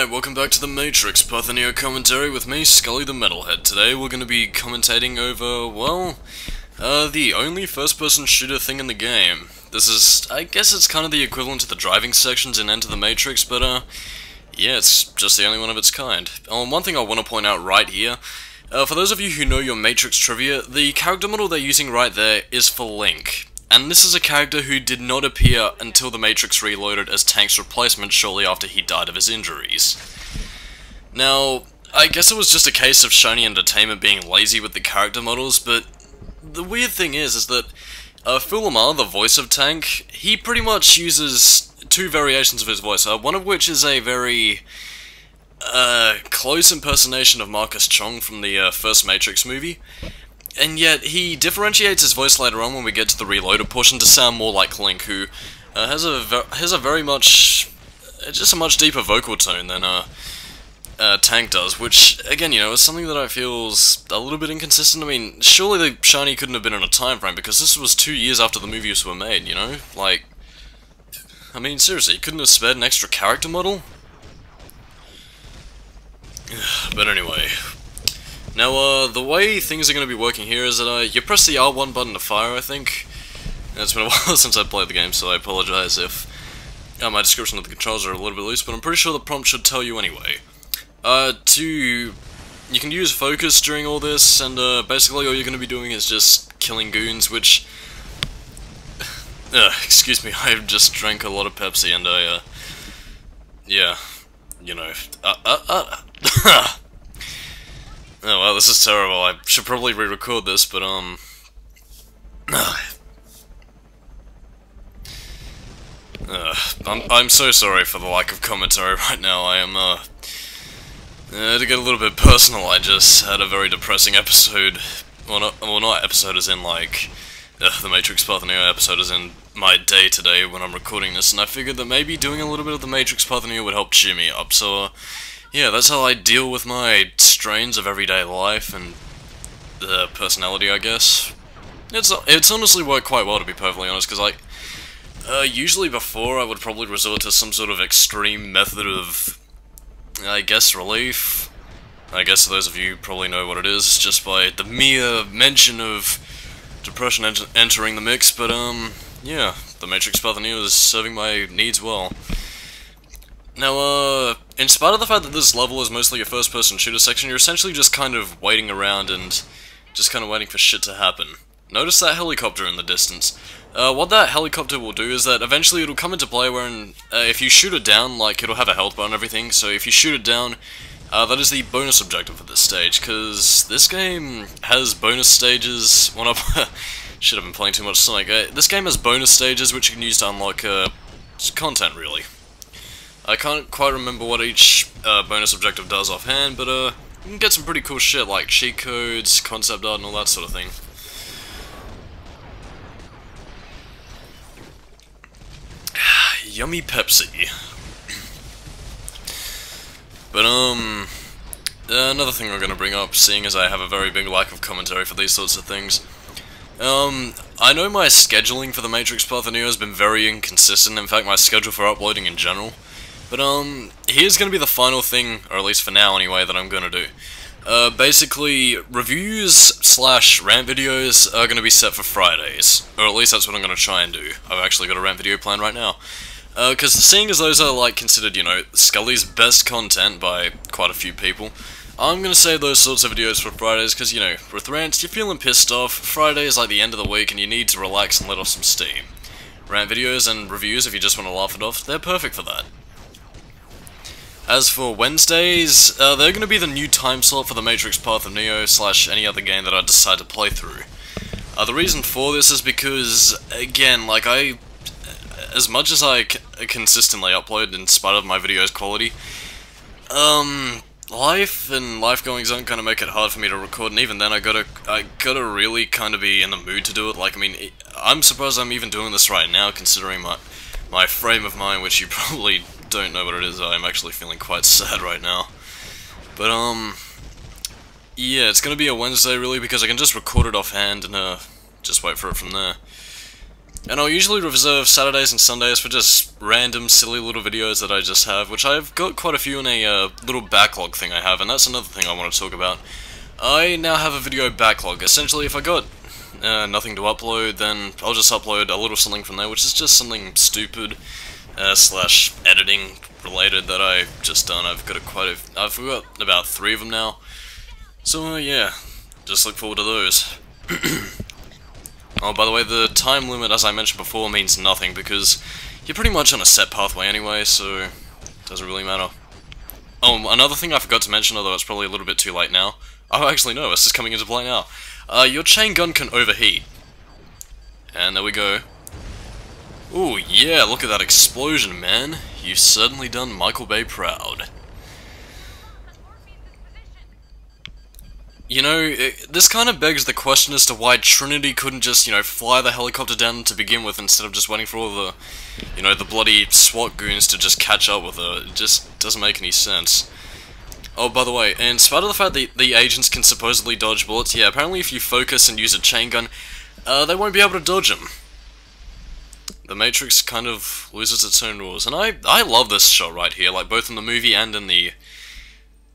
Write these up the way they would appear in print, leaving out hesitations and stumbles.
Alright, welcome back to the Matrix Path of Neo commentary with me, Scully the Metalhead. Today we're going to be commentating over, well, the only first-person shooter thing in the game. This is, I guess it's kind of the equivalent to the driving sections in Enter the Matrix, but yeah, it's just the only one of its kind. One thing I want to point out right here, for those of you who know your Matrix trivia, the character model they're using right there is for Link. And this is a character who did not appear until The Matrix Reloaded as Tank's replacement shortly after he died of his injuries. Now, I guess it was just a case of Shiny Entertainment being lazy with the character models, but the weird thing is that Phil LaMarr, the voice of Tank, he pretty much uses two variations of his voice, one of which is a very close impersonation of Marcus Chong from the first Matrix movie. And yet, he differentiates his voice later on when we get to the Reloaded portion to sound more like Link, who has a very much, just a much deeper vocal tone than Tank does, which, again, you know, is something that I feel's a little bit inconsistent. I mean, surely the Shiny couldn't have been in a time frame, because this was 2 years after the movies were made, you know? Like, I mean, seriously, you couldn't have spared an extra character model? But anyway... Now, the way things are going to be working here is that you press the R1 button to fire, I think. It's been a while since I played the game, so I apologize if my description of the controls are a little bit loose, but I'm pretty sure the prompt should tell you anyway. You can use focus during all this, and basically all you're going to be doing is just killing goons, which... excuse me, I just drank a lot of Pepsi, and yeah, you know... Oh well, this is terrible. I should probably re-record this, but I'm so sorry for the lack of commentary right now. I am to get a little bit personal, I just had a very depressing episode. Well, not episode as in like the Matrix Path of Neo episode as in my day today when I'm recording this, and I figured that maybe doing a little bit of the Matrix Path of Neo would help cheer me up. So yeah, that's how I deal with my strains of everyday life and the personality, I guess. It's honestly worked quite well, to be perfectly honest, because like, usually before I would probably resort to some sort of extreme method of, I guess, relief. I guess those of you probably know what it is, just by the mere mention of depression entering the mix, but yeah, the Matrix Path of Neo is serving my needs well. Now, in spite of the fact that this level is mostly a first-person shooter section, you're essentially just kind of waiting around and just kind of waiting for shit to happen. Notice that helicopter in the distance. What that helicopter will do is that eventually it'll come into play wherein, if you shoot it down, like, it'll have a health bar and everything, so if you shoot it down, that is the bonus objective for this stage, because this game has bonus stages. Well, should have been playing too much Sonic. This game has bonus stages which you can use to unlock, content, really. I can't quite remember what each bonus objective does offhand, but you can get some pretty cool shit like cheat codes, concept art, and all that sort of thing. Yummy Pepsi. But another thing we're gonna bring up, seeing as I have a very big lack of commentary for these sorts of things. I know my scheduling for the Matrix Path of Neo has been very inconsistent. In fact, my schedule for uploading in general. But, here's gonna be the final thing, or at least for now anyway, that I'm gonna do. Basically, reviews/rant videos are gonna be set for Fridays. Or at least that's what I'm gonna try and do. I've actually got a rant video plan right now. Because seeing as those are, like, considered, you know, Scully's best content by quite a few people, I'm gonna save those sorts of videos for Fridays, because, you know, with rants, you're feeling pissed off, Friday is like the end of the week, and you need to relax and let off some steam. Rant videos and reviews, if you just want to laugh it off, they're perfect for that. As for Wednesdays, they're going to be the new time slot for the Matrix Path of Neo / any other game that I decide to play through. The reason for this is because, again, like as much as I consistently upload in spite of my video's quality, life and life-goings on kind of make it hard for me to record, and even then I gotta really kind of be in the mood to do it. Like, I mean, I'm surprised I'm even doing this right now, considering my frame of mind, which you probably don't know what it is. I'm actually feeling quite sad right now. But, yeah, it's gonna be a Wednesday, really, because I can just record it offhand and, just wait for it from there. And I'll usually reserve Saturdays and Sundays for just random silly little videos that I just have, which I've got quite a few in a little backlog thing I have, and that's another thing I want to talk about. I now have a video backlog. Essentially, if I got nothing to upload, then I'll just upload a little something from there, which is just something stupid, slash editing related that I've just done. I've got I've got about 3 of them now. So yeah, just look forward to those. Oh, by the way, the time limit, as I mentioned before, means nothing, because you're pretty much on a set pathway anyway, so it doesn't really matter. Oh, another thing I forgot to mention, although it's probably a little bit too late now. Oh, actually no, it's just coming into play now. Your chain gun can overheat. And there we go. Ooh, yeah, look at that explosion, man. You've certainly done Michael Bay proud. You know, this kind of begs the question as to why Trinity couldn't just, you know, fly the helicopter down to begin with instead of just waiting for all the, you know, the bloody SWAT goons to just catch up with her. It just doesn't make any sense. Oh, by the way, in spite of the fact that the agents can supposedly dodge bullets, yeah, apparently if you focus and use a chain gun, they won't be able to dodge them. The Matrix kind of loses its own rules, and I love this shot right here, like both in the movie and in the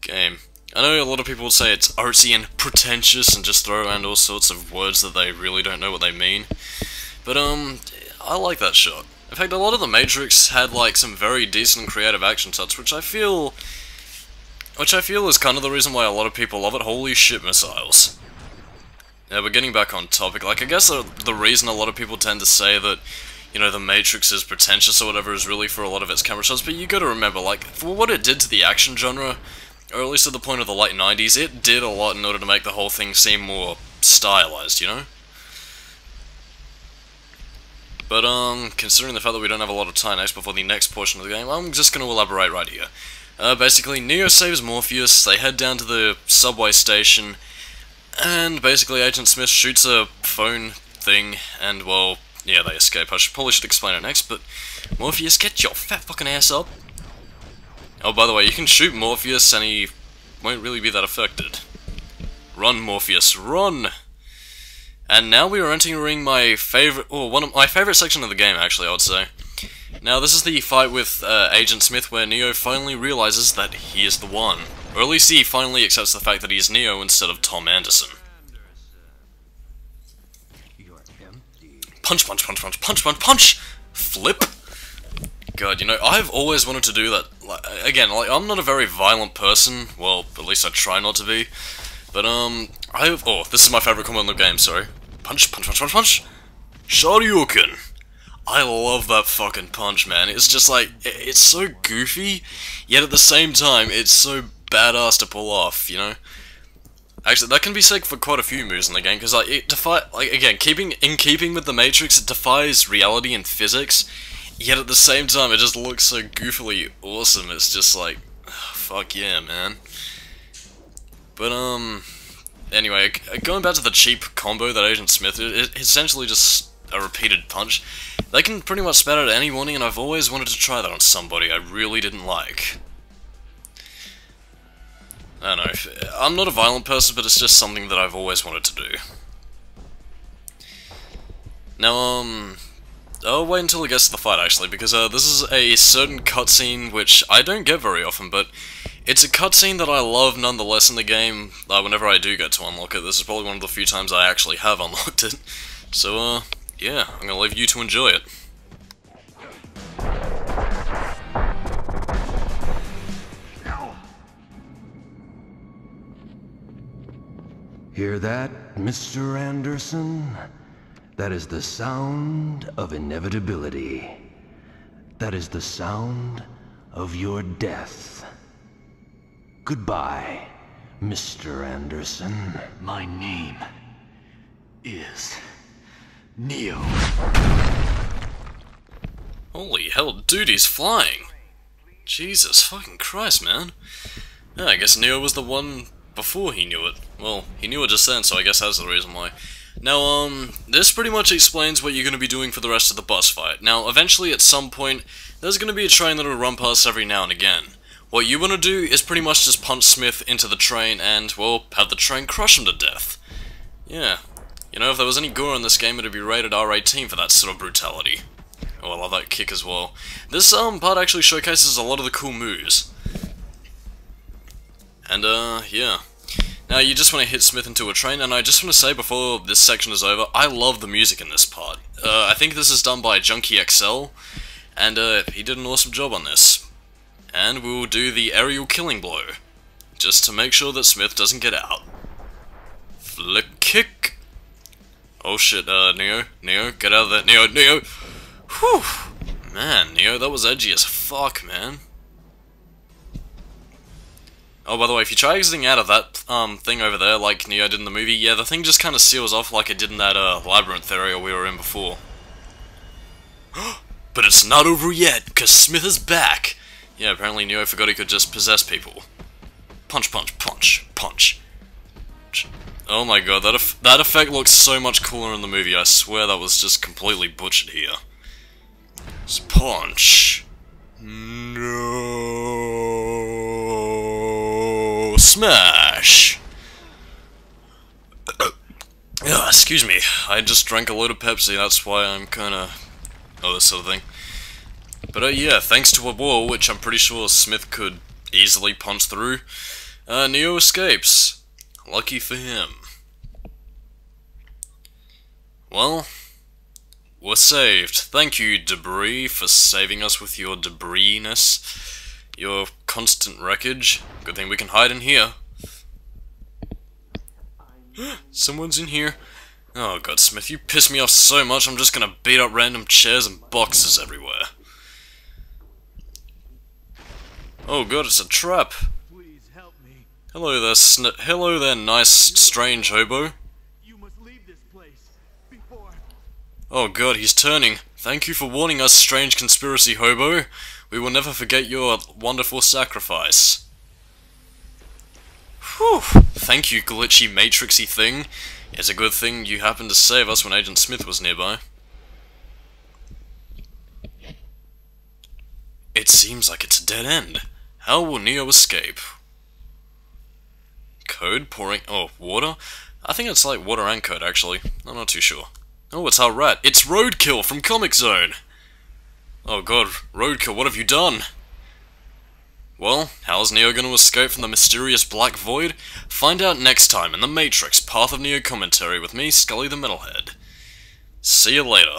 game. I know a lot of people would say it's artsy and pretentious and just throw around all sorts of words that they really don't know what they mean. But, I like that shot. In fact, a lot of the Matrix had, like, some very decent creative action shots, which I feel is kind of the reason why a lot of people love it. Holy shit, missiles. Yeah, but getting back on topic, like, I guess the reason a lot of people tend to say that, you know, the Matrix is pretentious or whatever is really for a lot of its camera shots, but you gotta remember, like, for what it did to the action genre, or at least at the point of the late 90s, it did a lot in order to make the whole thing seem more stylized, you know? But, considering the fact that we don't have a lot of time next before the next portion of the game, I'm just gonna elaborate right here. Basically, Neo saves Morpheus, they head down to the subway station, and basically Agent Smith shoots a phone thing, and, well, yeah, they escape. Probably should explain it next, but Morpheus, get your fat fucking ass up. Oh, by the way, you can shoot Morpheus and he won't really be that affected. Run, Morpheus, run! And now we are entering my favorite, or one of my favorite section of the game, actually, I would say. Now, this is the fight with Agent Smith, where Neo finally realizes that he is the one. Or at least he finally accepts the fact that he is Neo instead of Tom Anderson. Punch, punch, punch, punch, punch, punch, punch! Flip! God, you know, I've always wanted to do that. Like, again, like, I'm not a very violent person. Well, at least I try not to be. But, oh, this is my favorite combo in the game, sorry. Punch, punch, punch, punch, punch! Shoryuken! I love that fucking punch, man. It's just like, it's so goofy, yet at the same time, it's so badass to pull off, you know? Actually, that can be said for quite a few moves in the game, because, like, again, in keeping with the Matrix, it defies reality and physics, yet at the same time, it just looks so goofily awesome. It's just like, oh, fuck yeah, man. But, anyway, going back to the cheap combo that Agent Smith, it's essentially just a repeated punch. They can pretty much spat out any warning, and I've always wanted to try that on somebody I really didn't like. I don't know, I'm not a violent person, but it's just something that I've always wanted to do. Now, I'll wait until it gets to the fight, actually, because this is a certain cutscene which I don't get very often, but it's a cutscene that I love nonetheless in the game, whenever I do get to unlock it. This is probably one of the few times I actually have unlocked it. So, yeah, I'm gonna leave you to enjoy it. Hear that, Mr. Anderson? That is the sound of inevitability. That is the sound of your death. Goodbye, Mr. Anderson. My name is Neo. Holy hell, dude, he's flying! Jesus fucking Christ, man. Yeah, I guess Neo was the one before he knew it. Well, he knew it just then, so I guess that's the reason why. Now, this pretty much explains what you're going to be doing for the rest of the boss fight. Now, eventually, at some point, there's going to be a train that'll run past every now and again. What you want to do is pretty much just punch Smith into the train and, well, have the train crush him to death. Yeah. You know, if there was any gore in this game, it'd be rated R18 for that sort of brutality. Oh, I love that kick as well. This part actually showcases a lot of the cool moves. And yeah. Now you just want to hit Smith into a train, and I just want to say before this section is over, I love the music in this part. I think this is done by Junkie XL, and he did an awesome job on this. And we'll do the aerial killing blow, just to make sure that Smith doesn't get out. Flick kick. Oh shit, Neo, get out of there, Neo. Whew, man, Neo, that was edgy as fuck, man. Oh, by the way, if you try exiting out of that thing over there, like Neo did in the movie, yeah, the thing just kind of seals off like it did in that labyrinth area we were in before. But it's not over yet, because Smith is back. Yeah, apparently Neo forgot he could just possess people. Punch, punch, punch, punch. Oh my god, that effect looks so much cooler in the movie. I swear that was just completely butchered here. Just punch. No. Smash. Excuse me. I just drank a load of Pepsi. That's why I'm kinda... oh, this sort of thing. But yeah, thanks to a wall, which I'm pretty sure Smith could easily punch through, Neo escapes. Lucky for him. Well, we're saved. Thank you, Debris, for saving us with your debris-ness. Your constant wreckage. Good thing we can hide in here. Someone's in here. Oh god, Smith, you piss me off so much I'm just gonna beat up random chairs and boxes everywhere. Oh god, it's a trap. Please help me. Hello there, nice, strange hobo. You must leave this place before... Oh god, he's turning. Thank you for warning us, strange conspiracy hobo. We will never forget your wonderful sacrifice. Whew. Thank you, glitchy, matrixy thing. It's a good thing you happened to save us when Agent Smith was nearby. It seems like it's a dead end. How will Neo escape? Code pouring... oh, water? I think it's like water and code, actually. I'm not too sure. Oh, it's our rat. It's Roadkill from Comic Zone! Oh god, Roadkill, what have you done? Well, how's Neo gonna escape from the mysterious Black Void? Find out next time in The Matrix Path of Neo commentary with me, Scully the Metalhead. See you later.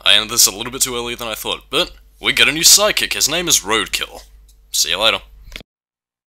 I ended this a little bit too early than I thought, but we get a new sidekick. His name is Roadkill. See you later.